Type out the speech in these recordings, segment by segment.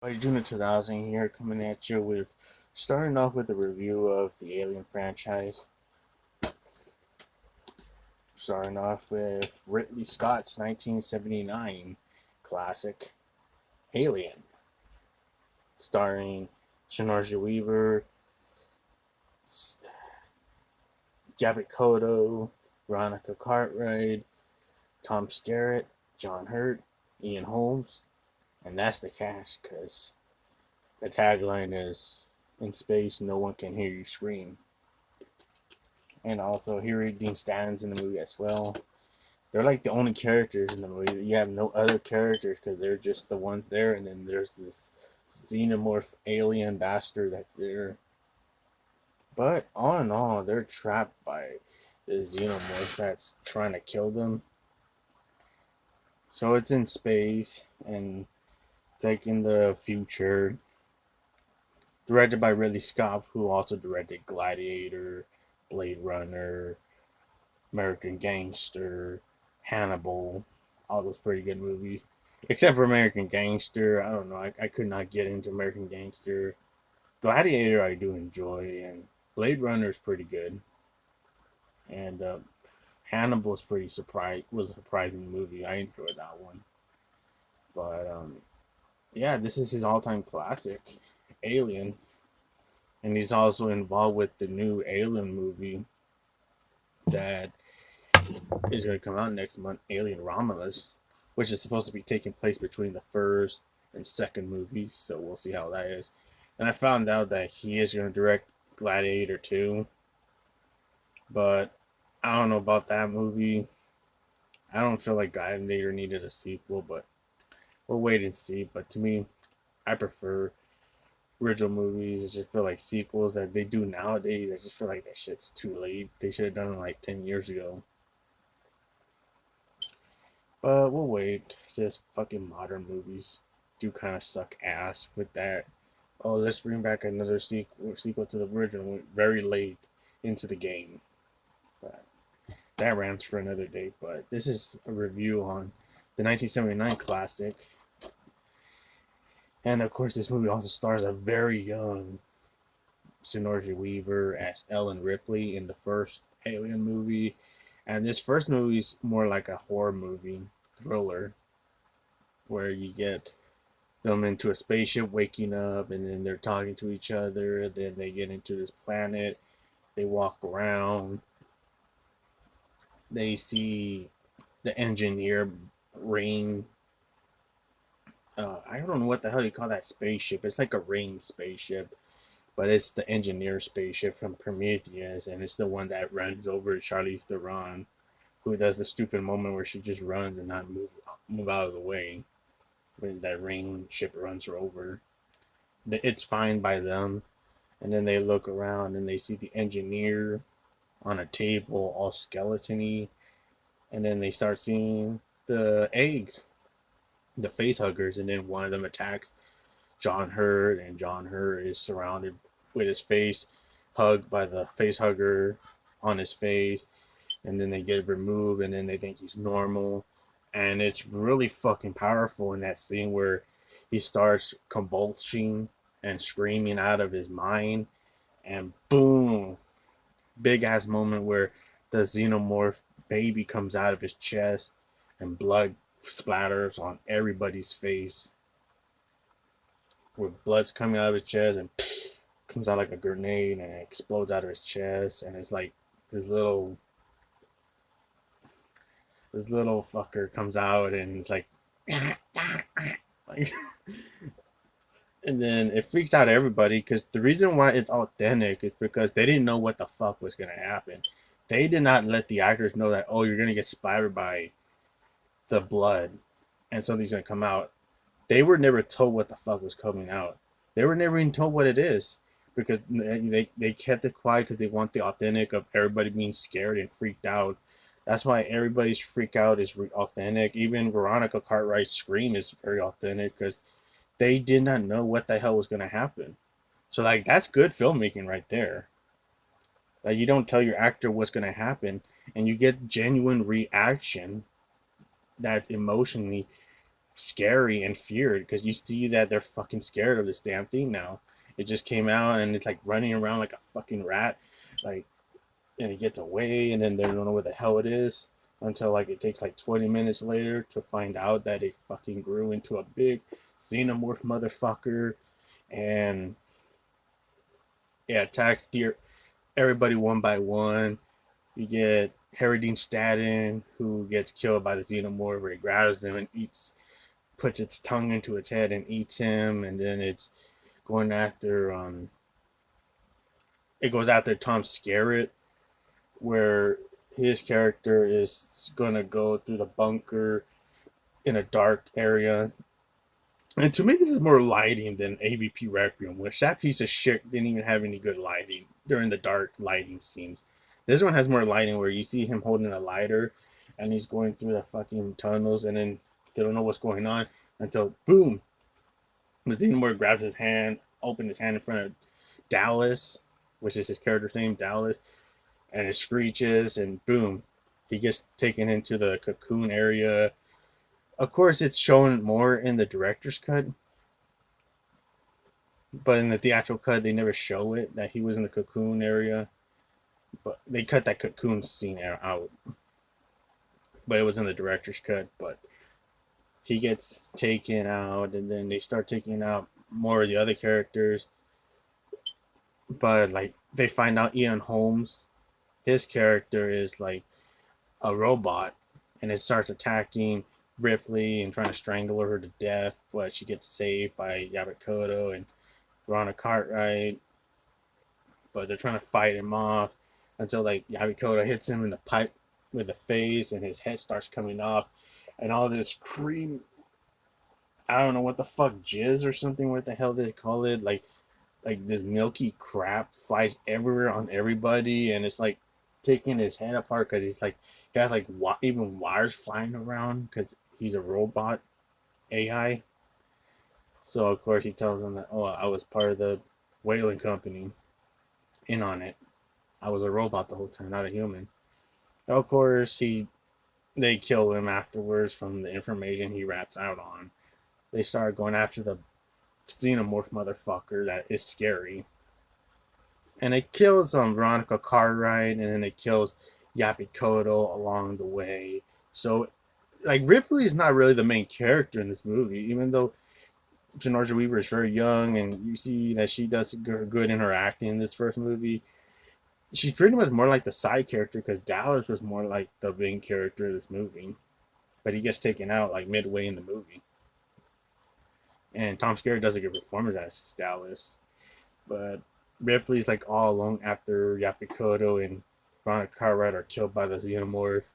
June 2000 here, coming at you with starting off with a review of the Alien franchise. Starting off with Ridley Scott's 1979 classic Alien, starring Sigourney Weaver, Yaphet Koto, Veronica Cartwright, Tom Skerritt, John Hurt, Ian Holmes, and that's the cast because the tagline is "In space, no one can hear you scream." And also, Harry Dean Stanton's in the movie as well. They're like the only characters in the movie. You have no other characters because they're just the ones there. And then there's this Xenomorph Alien bastard that's there. But all in all, they're trapped by this Xenomorph that's trying to kill them. So it's in space and it's like in the future. Directed by Ridley Scott, who also directed Gladiator, Blade Runner, American Gangster, Hannibal, all those pretty good movies. Except for American Gangster, I don't know. I could not get into American Gangster. Gladiator, I do enjoy, and Blade Runner is pretty good. And Hannibal is was a surprising movie. I enjoyed that one. But yeah, this is his all-time classic, Alien, and he's also involved with the new Alien movie that is going to come out next month, Alien Romulus, which is supposed to be taking place between the first and second movies. So we'll see how that is. And I found out that he is going to direct Gladiator 2, but I don't know about that movie. I don't feel like Gladiator needed a sequel, but we'll wait and see. But to me, I prefer original movies. I just feel like sequels that they do nowadays, I just feel like that shit's too late. They should have done it like 10 years ago. But we'll wait. Just fucking modern movies do kind of suck ass with that. Oh, let's bring back another sequel to the original very late into the game. But that rants for another day. But this is a review on the 1979 classic. And of course, this movie also stars a very young Sigourney Weaver as Ellen Ripley in the first Alien movie. And this first movie is more like a horror movie, thriller, where you get them into a spaceship waking up and then they're talking to each other. Then they get into this planet. They walk around. They see the engineer ring. I don't know what the hell you call that spaceship. It's like a ring spaceship, but it's the engineer spaceship from Prometheus, and it's the one that runs over Charlize Theron, who does the stupid moment where she just runs and not move out of the way when that ring ship runs her over. It's fine by them, and then they look around and they see the engineer on a table, all skeletony, and then they start seeing the eggs, the face huggers, and then one of them attacks John Hurt, and John Hurt is surrounded with his face hugged by the face hugger on his face, and then they get removed, and then they think he's normal, and it's really fucking powerful in that scene where he starts convulsing and screaming out of his mind, and boom, big ass moment where the xenomorph baby comes out of his chest, and blood splatters on everybody's face, where blood's coming out of his chest and comes out like a grenade and it explodes out of his chest, and it's like this little fucker comes out and it's like like and then it freaks out everybody because the reason why it's authentic is because they didn't know what the fuck was gonna happen. They did not let the actors know that, oh, you're gonna get splattered by the blood and something's gonna come out. They were never told what the fuck was coming out. They were never even told what it is because they kept it quiet because they want the authentic of everybody being scared and freaked out. That's why everybody's freak out is authentic. Even Veronica Cartwright's scream is very authentic because they did not know what the hell was going to happen. So, like, that's good filmmaking right there. Like, you don't tell your actor what's going to happen, and you get genuine reaction that's emotionally scary and feared because you see that they're fucking scared of this damn thing now. It just came out and it's like running around like a fucking rat, like, and it gets away and then they don't know where the hell it is until like it takes like 20 minutes later to find out that it fucking grew into a big xenomorph motherfucker, and it attacks everybody one by one. You get Harry Dean Stanton, who gets killed by the xenomorph, where he grabs him and puts its tongue into its head and eats him, and then it's going after it goes after Tom Skerritt, where his character is gonna go through the bunker in a dark area. And to me, this is more lighting than AVP Requiem, which that piece of shit didn't even have any good lighting during the dark lighting scenes. This one has more lighting where you see him holding a lighter and he's going through the fucking tunnels, and then they don't know what's going on until boom, the xenomorph grabs his hand, opens his hand in front of Dallas, which is his character's name, Dallas, and it screeches, and boom, he gets taken into the cocoon area. Of course, it's shown more in the director's cut, but in the theatrical cut, they never show it, that he was in the cocoon area. But they cut that cocoon scene out. But it was in the director's cut. But he gets taken out, and then they start taking out more of the other characters. But like they find out Ian Holmes, his character is like a robot, and it starts attacking Ripley and trying to strangle her to death, but she gets saved by Yaphet Koto and Veronica Cartwright. But they're trying to fight him off until like Yaphet Koto hits him in the pipe with the face, and his head starts coming off, and all this cream, I don't know what the fuck, jizz or something, what the hell they call it, like this milky crap flies everywhere on everybody, and it's like taking his head apart because he's like, he has like even wires flying around because he's a robot AI. So of course he tells them that, oh, I was part of the whaling company, in on it. I was a robot the whole time, not a human. Of course they kill him afterwards from the information he rats out on. They start going after the xenomorph motherfucker that is scary. And it kills Veronica Cartwright, and then it kills Yaphet Koto along the way. So, like, Ripley is not really the main character in this movie, even though Sigourney Weaver is very young, and you see that she does good in her acting in this first movie. She's pretty much more like the side character, because Dallas was more like the main character of this movie. But he gets taken out like midway in the movie. And Tom Skerritt does a good performance as Dallas. But Ripley's like all alone after Yaphet Koto and Veronica Cartwright are killed by the xenomorph.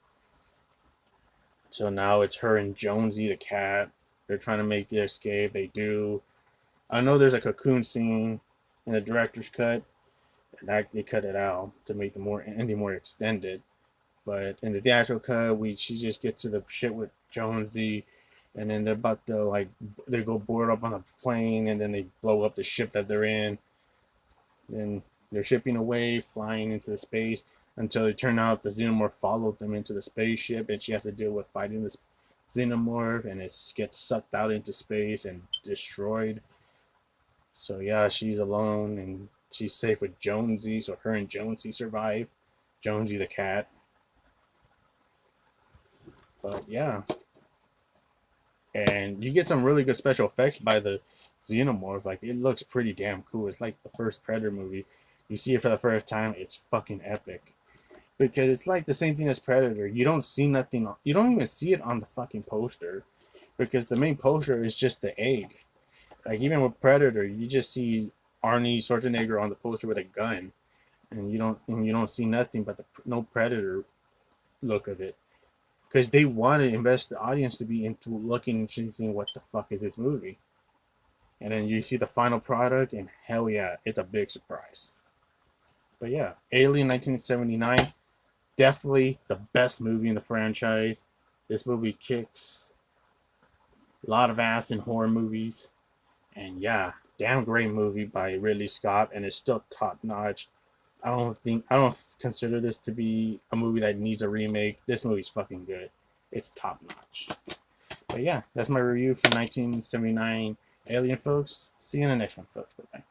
So now it's her and Jonesy the cat. They're trying to make the escape. They do. I know there's a cocoon scene in the director's cut, and they cut it out to make the ending more extended. But in the theatrical cut, she just gets to the shit with Jonesy, and then they're about to they go board up on a plane, and then they blow up the ship that they're in. Then they're shipping away, flying into the space, until it turned out the xenomorph followed them into the spaceship, and she has to deal with fighting this xenomorph, and it gets sucked out into space and destroyed. So yeah, she's alone, and she's safe with Jonesy, so her and Jonesy survive. Jonesy the cat. But yeah. And you get some really good special effects by the xenomorph. Like, it looks pretty damn cool. It's like the first Predator movie. You see it for the first time, it's fucking epic. Because it's like the same thing as Predator. You don't see nothing. You don't even see it on the fucking poster. Because the main poster is just the egg. Like, even with Predator, you just see Arnie Schwarzenegger on the poster with a gun. And you don't see nothing but no Predator look of it. Because they want to invest the audience to be into looking and seeing what the fuck is this movie. And then you see the final product, and hell yeah, it's a big surprise. But yeah, Alien 1979, definitely the best movie in the franchise. This movie kicks a lot of ass in horror movies. And yeah, damn great movie by Ridley Scott, and it's still top notch. I don't consider this to be a movie that needs a remake. This movie's fucking good. It's top notch. But yeah, that's my review for 1979 Alien, folks. See you in the next one, folks. Bye-bye.